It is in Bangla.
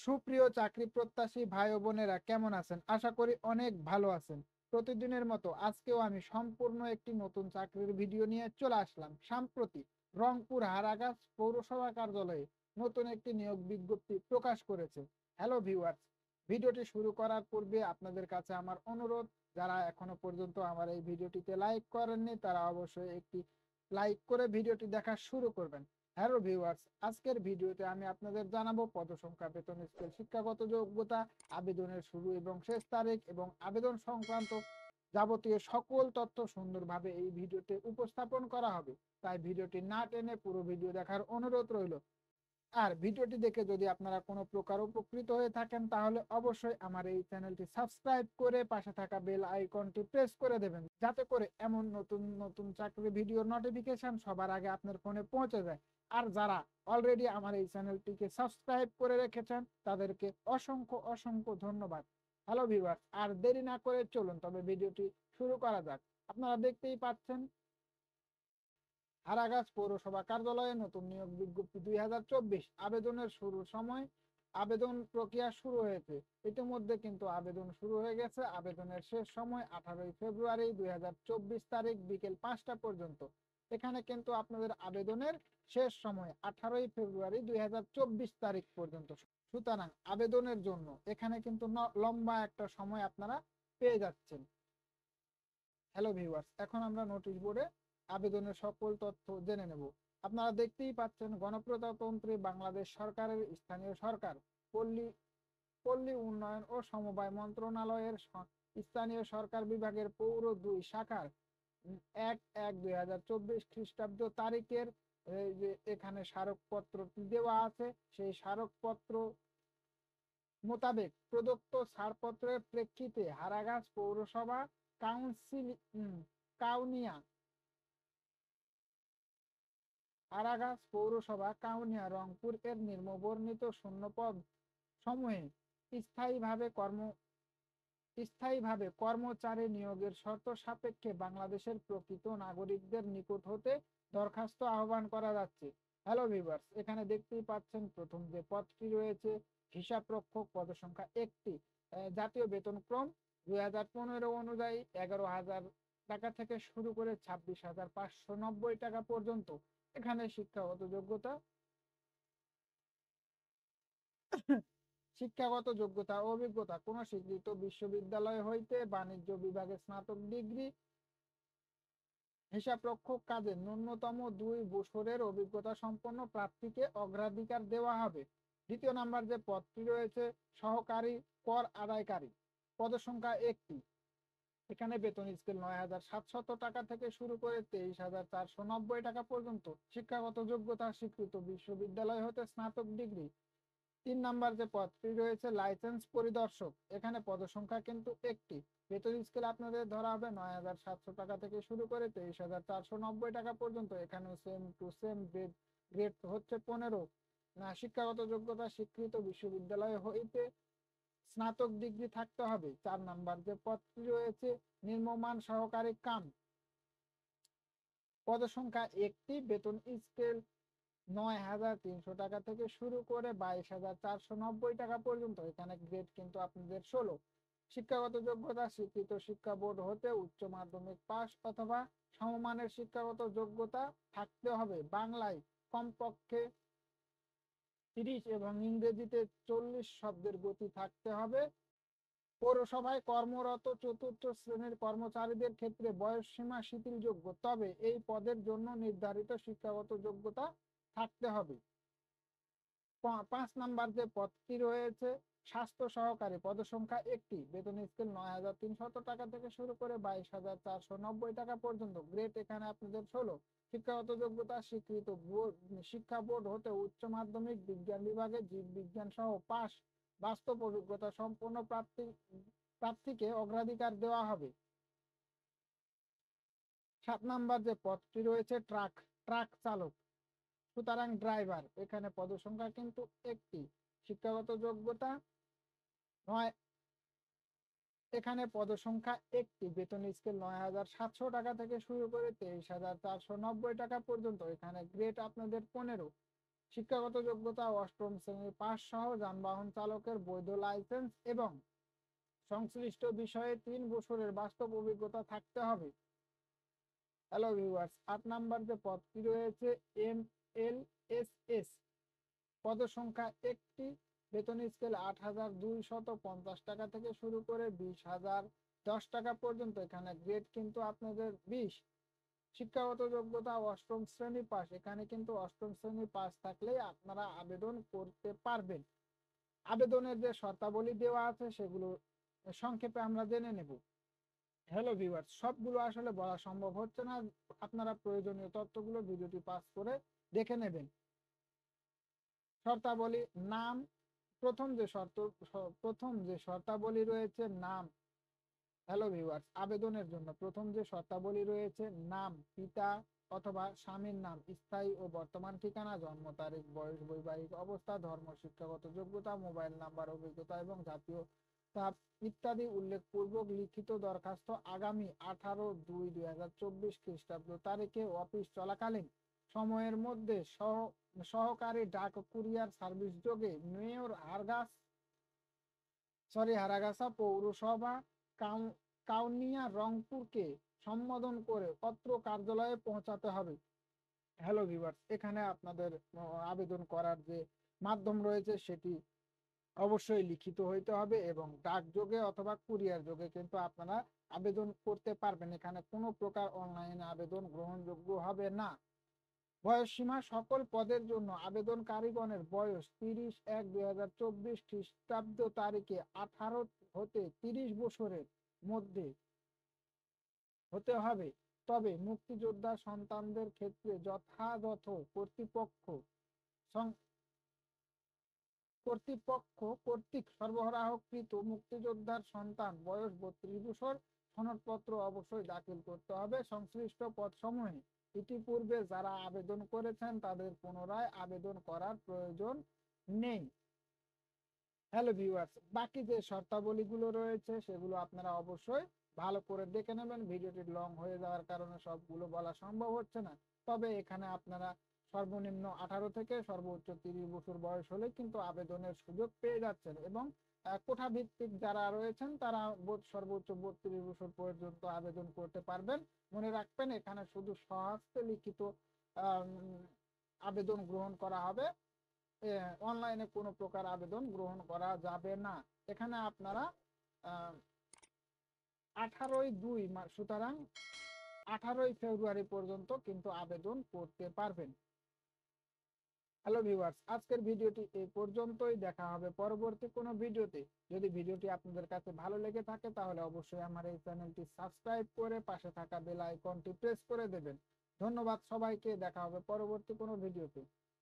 সুপ্রিয় চাকরি প্রত্যাশী ভাই ও বোনেরা কেমন আছেন? আশা করি অনেক ভালো আছেন। প্রতিদিনের মতো আজকেও আমি সম্পূর্ণ একটি নতুন চাকরির ভিডিও নিয়ে চলে আসলাম। সাম্প্রতিক রংপুর হারাগাছ পৌরসভা কার্যালয়ে নতুন একটি নিয়োগ বিজ্ঞপ্তি প্রকাশ করেছে। হ্যালো ভিউয়ার্স, ভিডিওটি শুরু করার পূর্বে আপনাদের কাছে আমার অনুরোধ, যারা এখনো পর্যন্ত আমার এই ভিডিওটিতে লাইক করেননি তারা অবশ্যই একটি লাইক করে ভিডিওটি দেখা শুরু করবেন। হ্যালো ভিউয়ার্স, আজকের ভিডিওতে আমি আপনাদের জানাবো পদসংখ্যা, বেতন স্কেল, শিক্ষাগত যোগ্যতা, আবেদনের শুরু এবং শেষ তারিখ এবং আবেদন সংক্রান্ত যাবতীয় সকল তথ্য সুন্দরভাবে এই ভিডিওতে উপস্থাপন করা হবে। তাই ভিডিওটি না টেনে পুরো ভিডিও দেখার অনুরোধ রইল। আর ভিডিওটি দেখে যদি আপনারা কোনো প্রকার উপকৃত হয়ে থাকেন তাহলে অবশ্যই আমার এই চ্যানেলটি সাবস্ক্রাইব করে পাশে থাকা বেল আইকনটি প্রেস করে দেবেন, যাতে করে এমন নতুন নতুন চাকরি ভিডিওর নোটিফিকেশন সবার আগে আপনার ফোনে পৌঁছে যায়। আর যারা অলরেডি আমার এই চ্যানেলটিকে সাবস্ক্রাইব করে রেখেছেন তাদেরকে অসংখ্য অসংখ্য ধন্যবাদ। হ্যালো ভিউয়ার্স, আর দেরি না করে চলুন তবে ভিডিওটি শুরু করা যাক। আপনারা দেখতেই পাচ্ছেন হারাগাছ পৌরসভা কার্যালয়ে নতুন নিয়োগ বিজ্ঞপ্তি 2024। আবেদনের শুরুর সময়, আবেদন প্রক্রিয়া শুরু হয়েছে ইতিমধ্যে, কিন্তু আবেদন শুরু হয়ে গেছে। আবেদনের শেষ সময় 18 ফেব্রুয়ারি 2024 তারিখ বিকেল 5টা পর্যন্ত। এখানে কিন্তু আপনাদের আবেদনের শেষ সময় 18 ফেব্রুয়ারি 2024 তারিখ পর্যন্ত। সুতরাং আবেদনের জন্য এখানে কিন্তু লম্বা একটা সময় আপনারা পেয়ে যাচ্ছেন। হ্যালো ভিউয়ার্স, এখন আমরা নোটিশ বোর্ডে আবেদনের সকল তথ্য জেনে নেব। আপনারা দেখতেই পাচ্ছেন গণপ্রজাতন্ত্রী বাংলাদেশ সরকারের স্থানীয় সরকার, পল্লী পল্লী উন্নয়ন ও সমবায় মন্ত্রণালয়ের স্থানীয় সরকার বিভাগের পৌর 2 শাখার 1/1/2024 খ্রিস্টাব্দ তারিখের যে এখানে স্মারকপত্রটি দেওয়া আছে, সেই স্মারকপত্র মোতাবেক প্রদত্ত ছাড়পত্রের প্রেক্ষিতে হারাগাছ পৌরসভা কাউন্সিল কাউনিয়া আরাগাছ পৌরসভা কাউনিয়া রংপুর এর নিম্নবর্ণিত শূন্যপদ সমূহে স্থায়ীভাবে কর্মচারী নিয়োগের শর্ত সাপেক্ষে বাংলাদেশের প্রকৃত নাগরিকদের নিকট হতে দরখাস্ত আহ্বান করা যাচ্ছে। হ্যালো ভিউয়ার্স, এখানে দেখতেই পাচ্ছেন প্রথম যে পদটি রয়েছে হিসাব রক্ষক, পদসংখ্যা 1টি। জাতীয় বেতনক্রম 2015 অনুযায়ী 11,000 টাকা থেকে শুরু করে 26,590 টাকা পর্যন্ত। এখানে শিক্ষাগত যোগ্যতা ও অভিজ্ঞতা: কোন স্বীকৃত বিশ্ববিদ্যালয় হইতে বাণিজ্য বিভাগে স্নাতক ডিগ্রি, হিসাবরক্ষক কাজে ন্যূনতম 2 বছরের অভিজ্ঞতা সম্পন্ন প্রার্থীকে অগ্রাধিকার দেওয়া হবে। দ্বিতীয় নাম্বার যে পদটি রয়েছে সহকারী কর আদায়কারী, পদসংখ্যা 1টি। এখানে বেতন স্কেল 9,700 টাকা থেকে শুরু করে 23,490 টাকা পর্যন্ত। শিক্ষাগত যোগ্যতা স্বীকৃত বিশ্ববিদ্যালয় হতে স্নাতক ডিগ্রি। 3 নাম্বার যে পদটি রয়েছে লাইসেন্স পরিদর্শক, এখানে পদসংখ্যা কিন্তু 1টি। বেতন স্কেল আপনাদের ধরা হবে 9,700 টাকা থেকে শুরু করে 23,490 টাকা পর্যন্ত। এখানে সেম টু সেম গ্রেড হচ্ছে 15। শিক্ষাগত যোগ্যতা স্বীকৃত বিশ্ববিদ্যালয় হইতে স্নাতক ডিগ্রি থাকতে হবে। 4 নাম্বার যে পদটি রয়েছে নিম্নমান সহকারী কাম, পদসংখ্যা 1টি। বেতন স্কেল 9,300 টাকা থেকে শুরু করে 22,490 টাকা পর্যন্ত। এখানে গ্রেড কিন্তু আপনাদের 16। শিক্ষাগত যোগ্যতা স্বীকৃত শিক্ষা বোর্ড হতে উচ্চ মাধ্যমিক পাস অথবা সমমানের শিক্ষাগত যোগ্যতা থাকতে হবে। বাংলায় কমপক্ষে 30 এবং ইংরেজিতে 40 শব্দের গতি থাকতে হবে। পৌরসভায় কর্মরত চতুর্থ শ্রেণীর কর্মচারীদের ক্ষেত্রে বয়সসীমা শিথিলযোগ্য, তবে এই পদের জন্য নির্ধারিত শিক্ষাগত যোগ্যতা থাকতে হবে। 5 নাম্বার যে পদটি রয়েছে স্বাস্থ্য সহকারী, পদসংখ্যা 1টি। বেতন স্কেল 9,300 টাকা থেকে শুরু করে 22,490 টাকা পর্যন্ত। গ্রেড এখানে আপনাদের 16। শিক্ষাগত যোগ্যতা স্বীকৃত শিক্ষা বোর্ড হতে উচ্চ মাধ্যমিক বিজ্ঞান বিভাগে জীববিজ্ঞান সহ পাস, বাস্তব অভিজ্ঞতা সম্পন্ন প্রার্থীকে অগ্রাধিকার দেওয়া হবে। 7 নাম্বার যে পদটি রয়েছে ট্রাক ট্রাক চালক, সুতরাং ড্রাইভার, এখানে পদসংখ্যা কিন্তু 1টি। শিক্ষাগত যোগ্যতা 9, এখানে পদসংখ্যা 1টি। বেতন স্কেল 9,700 টাকা থেকে শুরু করে 23,490 টাকা পর্যন্ত। এখানে গ্রেড আপনাদের 15। শিক্ষাগত যোগ্যতা অষ্টম শ্রেণীর পাস সহ যানবাহন চালকের বৈধ লাইসেন্স এবং সংশ্লিষ্ট বিষয়ে 3 বছরের বাস্তব অভিজ্ঞতা থাকতে হবে। হ্যালো ভিউয়ার্স, 8 নাম্বার যে পদটি রয়েছে MLSS, পদসংখ্যা একটি, বেতন স্কেল 8,250 টাকা থেকে শুরু করে 20,010 টাকা পর্যন্ত। এখানে গ্রেড কিন্তু আপনাদের 20। শিক্ষাগত যোগ্যতা অষ্টম শ্রেণী পাস, এখানে কিন্তু অষ্টম শ্রেণী পাস থাকলেই আপনারা আবেদন করতে পারবেন। আবেদনের যে শর্তাবলী দেওয়া আছে সেগুলো সংক্ষেপে আমরা জেনে নেব। হ্যালো ভিউয়ার্স, সবগুলো আসলে বলা সম্ভব হচ্ছে না, আপনারা প্রয়োজনীয় তথ্যগুলো ভিডিওটি পাস করে দেখে নেবেন। শর্তাবলী, নাম, প্রথম যে শর্তাবলী রয়েছে নাম। হ্যালো ভিউয়ার্স, আবেদনের জন্য প্রথম যে শর্তাবলী রয়েছে নাম, পিতা অথবা স্বামীর নাম, স্থায়ী ও বর্তমান ঠিকানা, জন্ম তারিখ, বয়স, বৈবাহিক অবস্থা, ধর্ম, শিক্ষাগত যোগ্যতা, মোবাইল নাম্বার, অভিজ্ঞতা এবং জাতীয় তাপ ইত্যাদি উল্লেখপূর্বক লিখিত দরখাস্ত আগামী 18/2/2024 খ্রিস্টাব্দ তারিখে অফিস চলাকালীন সময়ের মধ্যে সহকারী ডাক কুরিয়ার সার্ভিস যোগে মেয়র হারাগাছা পৌরসভা কাউনিয়া রংপুরকে সম্বোধন করে পত্র কার্যালয়ে পৌঁছাতে হবে। হ্যালো ভিউয়ার্স, এখানে আপনাদের আবেদন করার যে মাধ্যম রয়েছে সেটি অবশ্যই লিখিত হইতে হবে এবং ডাক যোগে অথবা কুরিয়ার যোগে কিন্তু আপনারা আবেদন করতে পারবেন। এখানে কোনো প্রকার অনলাইনে আবেদন গ্রহণযোগ্য হবে না। বয়স সীমা, সকল পদের জন্য আবেদনকারীগণের বয়স 30/1/2024 খ্রিস্টাব্দ তারিখে 18 হতে 30 বছরের মধ্যে হতে হবে। তবে মুক্তিযোদ্ধা সন্তানদের ক্ষেত্রে যথাযথ কর্তৃক সরবরাহকৃত মুক্তিযোদ্ধার সন্তান বয়স 32 বছর সনদপত্র অবশ্যই দাখিল করতে হবে। সংশ্লিষ্ট পদসমূহে ইতিপূর্বে যারা আবেদন করেছেন তাদের পুনরায় আবেদন করার প্রয়োজন নেই। হ্যালো ভিউয়ার্স, বাকি যে শর্তাবলীগুলো রয়েছে সেগুলো আপনারা অবশ্যই ভালো করে দেখে নেবেন। ভিডিওটি লং হয়ে যাওয়ার কারণে সবগুলো বলা সম্ভব হচ্ছে না। তবে এখানে আপনারা সর্বনিম্ন 18 থেকে সর্বোচ্চ 30 বছর বয়স হলে কিন্তু আবেদনের সুযোগ পেয়ে যাচ্ছেন এবং কোঠা ভিত্তিক যারা রয়েছেন তারা সর্বোচ্চ 32 বছর পর্যন্ত আবেদন করতে পারবেন। মনে রাখবেন, এখানে শুধু স্বহস্তে লিখিত আবেদন গ্রহণ করা হবে, অনলাইনে কোনো প্রকার আবেদন গ্রহণ করা যাবে না। এখানে আপনারা 18/2, সুতরাং 18 ফেব্রুয়ারি পর্যন্ত কিন্তু আবেদন করতে পারবেন। হ্যালো ভিউয়ার্স, আজকের ভিডিওটি এই পর্যন্তই। দেখা হবে পরবর্তী কোনো ভিডিওতে। যদি ভিডিওটি আপনাদের কাছে ভালো লেগে থাকে তাহলে অবশ্যই আমার এই চ্যানেলটি সাবস্ক্রাইব করে পাশে থাকা বেল আইকনটি প্রেস করে দেবেন। ধন্যবাদ সবাইকে, দেখা হবে পরবর্তী কোনো ভিডিওতে।